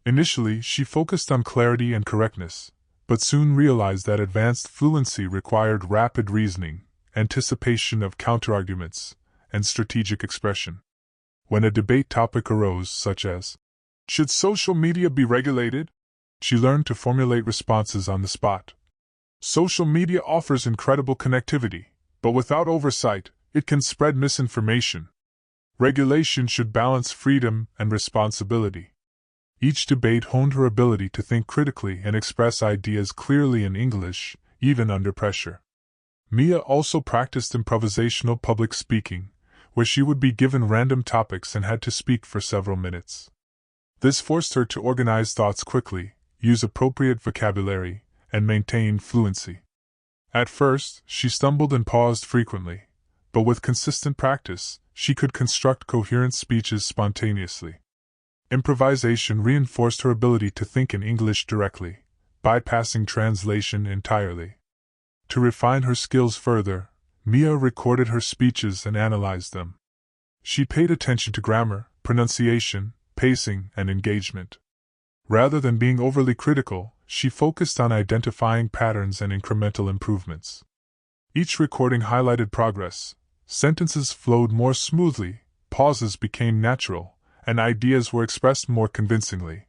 Initially, she focused on clarity and correctness, but soon realized that advanced fluency required rapid reasoning, anticipation of counterarguments, and strategic expression. When a debate topic arose, such as, "Should social media be regulated?" she learned to formulate responses on the spot. Social media offers incredible connectivity, but without oversight, it can spread misinformation. Regulation should balance freedom and responsibility. Each debate honed her ability to think critically and express ideas clearly in English, even under pressure. Mia also practiced improvisational public speaking, where she would be given random topics and had to speak for several minutes. This forced her to organize thoughts quickly, use appropriate vocabulary, and maintain fluency. At first, she stumbled and paused frequently, but with consistent practice, she could construct coherent speeches spontaneously. Improvisation reinforced her ability to think in English directly, bypassing translation entirely. To refine her skills further, Mia recorded her speeches and analyzed them. She paid attention to grammar, pronunciation, pacing, and engagement. Rather than being overly critical, she focused on identifying patterns and incremental improvements. Each recording highlighted progress, sentences flowed more smoothly, pauses became natural, and ideas were expressed more convincingly.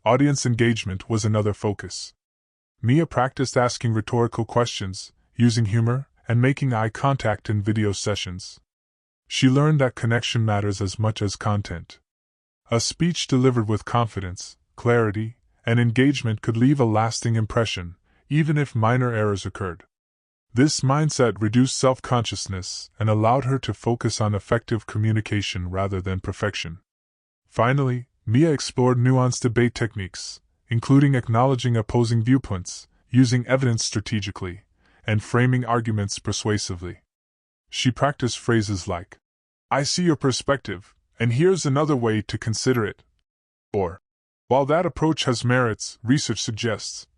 Audience engagement was another focus. Mia practiced asking rhetorical questions, using humor, and making eye contact in video sessions. She learned that connection matters as much as content. A speech delivered with confidence, clarity, and engagement could leave a lasting impression, even if minor errors occurred. This mindset reduced self-consciousness and allowed her to focus on effective communication rather than perfection. Finally, Mia explored nuanced debate techniques, including acknowledging opposing viewpoints, using evidence strategically, and framing arguments persuasively. She practiced phrases like, "I see your perspective, and here's another way to consider it," or, "While that approach has merits, research suggests."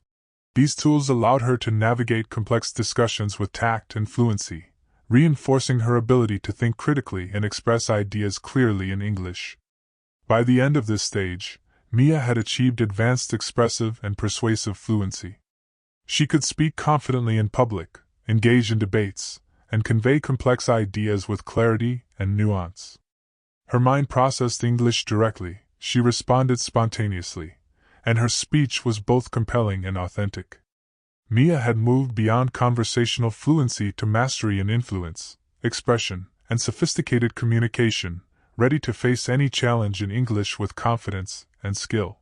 These tools allowed her to navigate complex discussions with tact and fluency, reinforcing her ability to think critically and express ideas clearly in English. By the end of this stage, Mia had achieved advanced expressive and persuasive fluency. She could speak confidently in public, engage in debates, and convey complex ideas with clarity and nuance. Her mind processed English directly, she responded spontaneously, and her speech was both compelling and authentic. Mia had moved beyond conversational fluency to mastery in influence, expression, and sophisticated communication, ready to face any challenge in English with confidence and skill.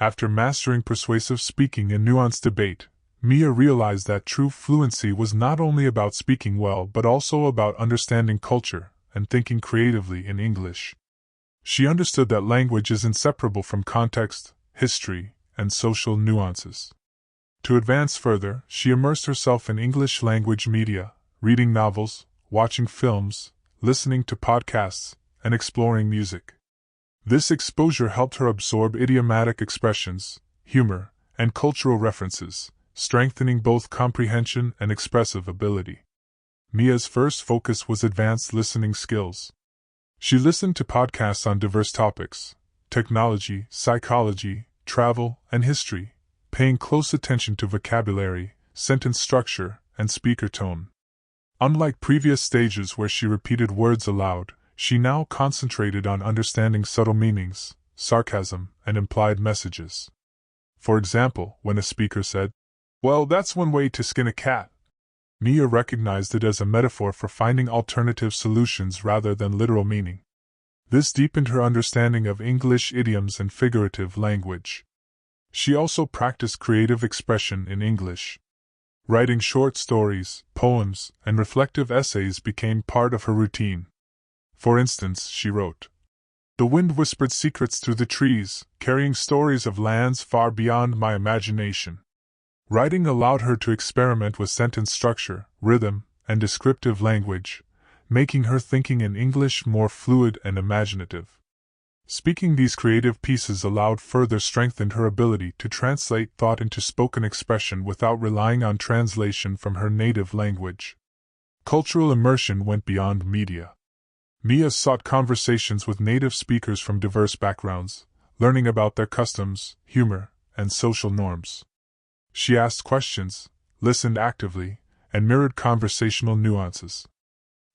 After mastering persuasive speaking and nuanced debate, Mia realized that true fluency was not only about speaking well but also about understanding culture and thinking creatively in English. She understood that language is inseparable from context, history, and social nuances. To advance further, she immersed herself in English language media, reading novels, watching films, listening to podcasts, and exploring music. This exposure helped her absorb idiomatic expressions, humor, and cultural references, strengthening both comprehension and expressive ability. Mia's first focus was advanced listening skills. She listened to podcasts on diverse topics: technology, psychology, travel, and history, paying close attention to vocabulary, sentence structure, and speaker tone. Unlike previous stages where she repeated words aloud, she now concentrated on understanding subtle meanings, sarcasm, and implied messages. For example, when a speaker said, "Well, that's one way to skin a cat," Mia recognized it as a metaphor for finding alternative solutions rather than literal meaning. This deepened her understanding of English idioms and figurative language. She also practiced creative expression in English. Writing short stories, poems, and reflective essays became part of her routine. For instance, she wrote, "The wind whispered secrets through the trees, carrying stories of lands far beyond my imagination." Writing allowed her to experiment with sentence structure, rhythm, and descriptive language, making her thinking in English more fluid and imaginative. Speaking these creative pieces allowed further strengthened her ability to translate thought into spoken expression without relying on translation from her native language. Cultural immersion went beyond media. Mia sought conversations with native speakers from diverse backgrounds, learning about their customs, humor, and social norms. She asked questions, listened actively, and mirrored conversational nuances.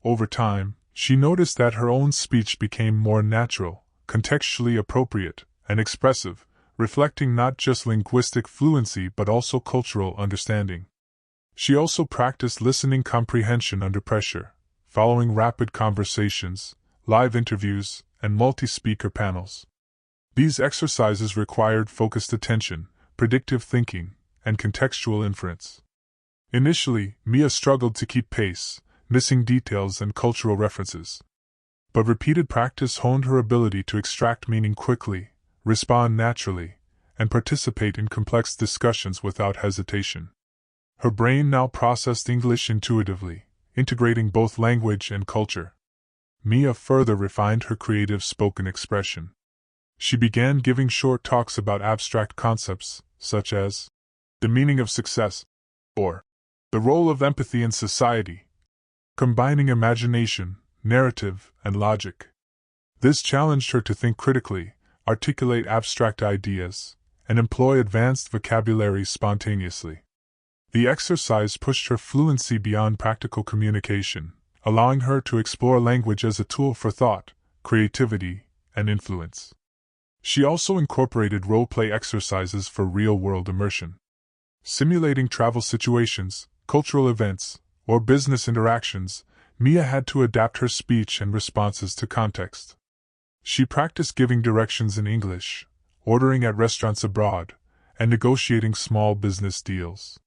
Over time, she noticed that her own speech became more natural, contextually appropriate, and expressive, reflecting not just linguistic fluency but also cultural understanding. She also practiced listening comprehension under pressure, following rapid conversations, live interviews, and multi-speaker panels. These exercises required focused attention, predictive thinking, and contextual inference. Initially, Mia struggled to keep pace, missing details and cultural references. But repeated practice honed her ability to extract meaning quickly, respond naturally, and participate in complex discussions without hesitation. Her brain now processed English intuitively, integrating both language and culture. Mia further refined her creative spoken expression. She began giving short talks about abstract concepts, such as the meaning of success, or the role of empathy in society, combining imagination, narrative, and logic. This challenged her to think critically, articulate abstract ideas, and employ advanced vocabulary spontaneously. The exercise pushed her fluency beyond practical communication, allowing her to explore language as a tool for thought, creativity, and influence. She also incorporated role-play exercises for real-world immersion. Simulating travel situations, cultural events, or business interactions, Mia had to adapt her speech and responses to context. She practiced giving directions in English, ordering at restaurants abroad, and negotiating small business deals.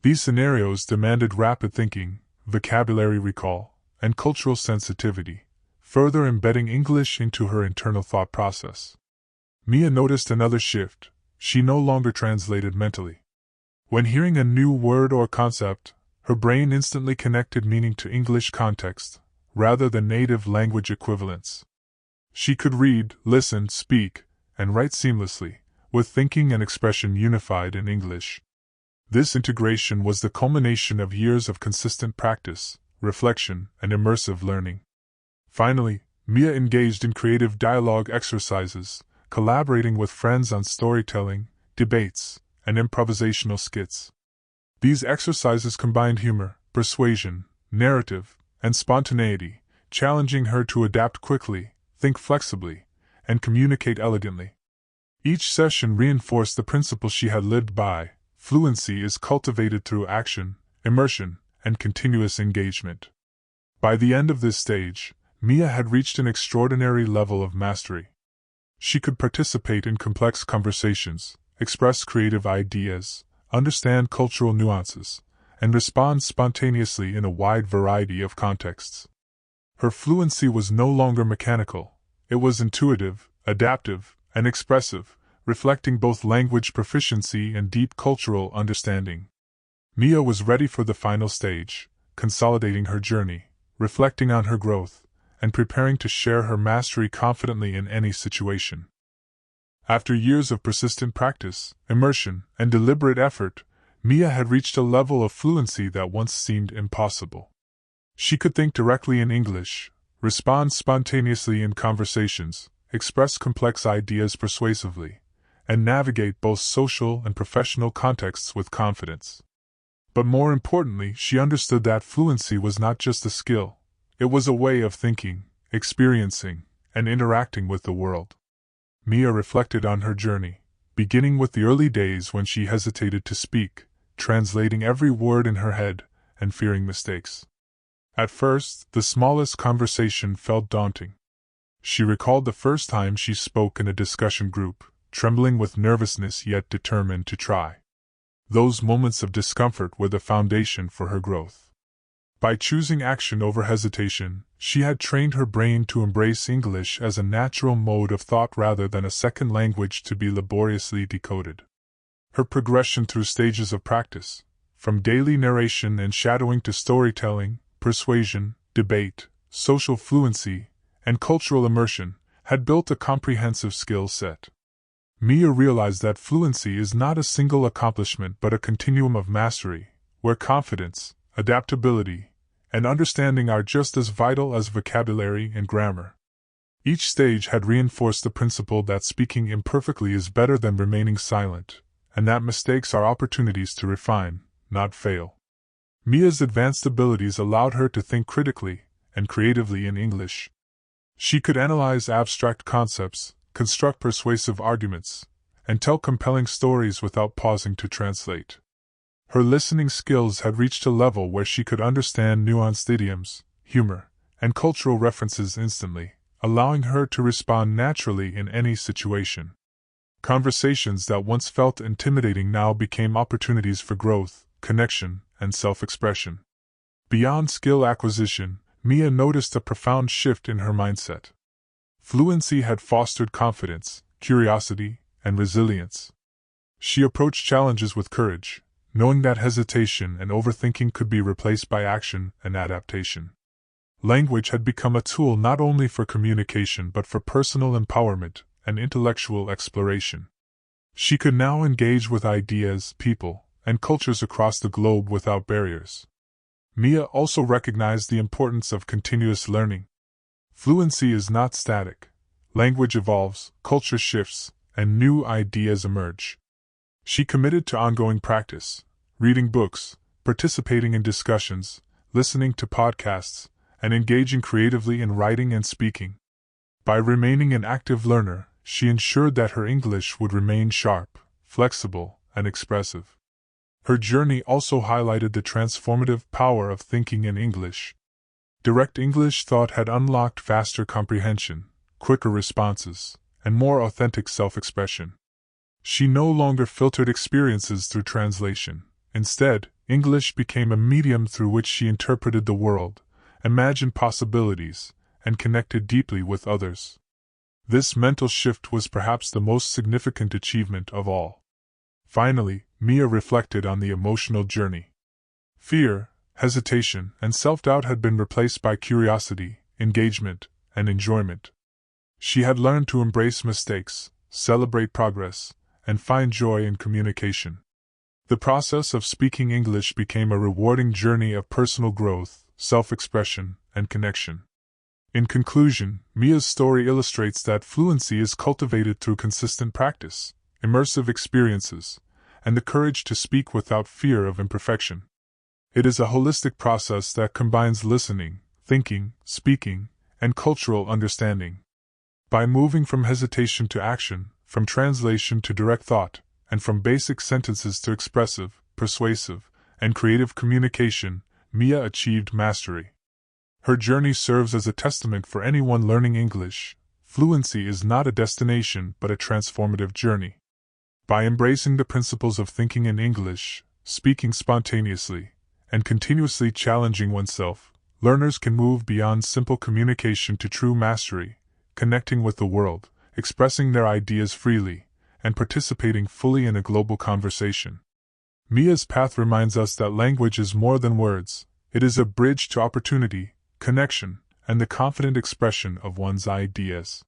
These scenarios demanded rapid thinking, vocabulary recall, and cultural sensitivity, further embedding English into her internal thought process. Mia noticed another shift. She no longer translated mentally. When hearing a new word or concept, her brain instantly connected meaning to English context, rather than native language equivalents. She could read, listen, speak, and write seamlessly, with thinking and expression unified in English. This integration was the culmination of years of consistent practice, reflection, and immersive learning. Finally, Mia engaged in creative dialogue exercises, collaborating with friends on storytelling, debates, and improvisational skits. These exercises combined humor, persuasion, narrative, and spontaneity, challenging her to adapt quickly, think flexibly, and communicate elegantly. Each session reinforced the principle she had lived by: fluency is cultivated through action, immersion, and continuous engagement. By the end of this stage, Mia had reached an extraordinary level of mastery. She could participate in complex conversations, express creative ideas, understand cultural nuances, and respond spontaneously in a wide variety of contexts. Her fluency was no longer mechanical, it was intuitive, adaptive, and expressive, reflecting both language proficiency and deep cultural understanding. Mia was ready for the final stage, consolidating her journey, reflecting on her growth, and preparing to share her mastery confidently in any situation. After years of persistent practice, immersion, and deliberate effort, Mia had reached a level of fluency that once seemed impossible. She could think directly in English, respond spontaneously in conversations, express complex ideas persuasively, and navigate both social and professional contexts with confidence. But more importantly, she understood that fluency was not just a skill, it was a way of thinking, experiencing, and interacting with the world. Mia reflected on her journey, beginning with the early days when she hesitated to speak, translating every word in her head, and fearing mistakes. At first, the smallest conversation felt daunting. She recalled the first time she spoke in a discussion group, trembling with nervousness yet determined to try. Those moments of discomfort were the foundation for her growth. By choosing action over hesitation, she had trained her brain to embrace English as a natural mode of thought rather than a second language to be laboriously decoded. Her progression through stages of practice, from daily narration and shadowing to storytelling, persuasion, debate, social fluency, and cultural immersion, had built a comprehensive skill set. Mia realized that fluency is not a single accomplishment but a continuum of mastery, where confidence, adaptability, and understanding are just as vital as vocabulary and grammar. Each stage had reinforced the principle that speaking imperfectly is better than remaining silent, and that mistakes are opportunities to refine, not fail. Mia's advanced abilities allowed her to think critically and creatively in English. She could analyze abstract concepts, construct persuasive arguments, and tell compelling stories without pausing to translate. Her listening skills had reached a level where she could understand nuanced idioms, humor, and cultural references instantly, allowing her to respond naturally in any situation. Conversations that once felt intimidating now became opportunities for growth, connection, and self-expression. Beyond skill acquisition, Mia noticed a profound shift in her mindset. Fluency had fostered confidence, curiosity, and resilience. She approached challenges with courage, knowing that hesitation and overthinking could be replaced by action and adaptation. Language had become a tool not only for communication but for personal empowerment and intellectual exploration. She could now engage with ideas, people, and cultures across the globe without barriers. Mia also recognized the importance of continuous learning. Fluency is not static. Language evolves, culture shifts, and new ideas emerge. She committed to ongoing practice, reading books, participating in discussions, listening to podcasts, and engaging creatively in writing and speaking. By remaining an active learner, she ensured that her English would remain sharp, flexible, and expressive. Her journey also highlighted the transformative power of thinking in English. Direct English thought had unlocked faster comprehension, quicker responses, and more authentic self-expression. She no longer filtered experiences through translation. Instead, English became a medium through which she interpreted the world, imagined possibilities, and connected deeply with others. This mental shift was perhaps the most significant achievement of all. Finally, Mia reflected on the emotional journey. Fear, hesitation, and self-doubt had been replaced by curiosity, engagement, and enjoyment. She had learned to embrace mistakes, celebrate progress, and find joy in communication. The process of speaking English became a rewarding journey of personal growth, self-expression, and connection. In conclusion, Mia's story illustrates that fluency is cultivated through consistent practice, immersive experiences, and the courage to speak without fear of imperfection. It is a holistic process that combines listening, thinking, speaking, and cultural understanding. By moving from hesitation to action, from translation to direct thought, and from basic sentences to expressive, persuasive, and creative communication, Mia achieved mastery. Her journey serves as a testament for anyone learning English. Fluency is not a destination but a transformative journey. By embracing the principles of thinking in English, speaking spontaneously, and continuously challenging oneself, learners can move beyond simple communication to true mastery, connecting with the world, expressing their ideas freely, and participating fully in a global conversation. Mia's path reminds us that language is more than words. It is a bridge to opportunity, connection, and the confident expression of one's ideas.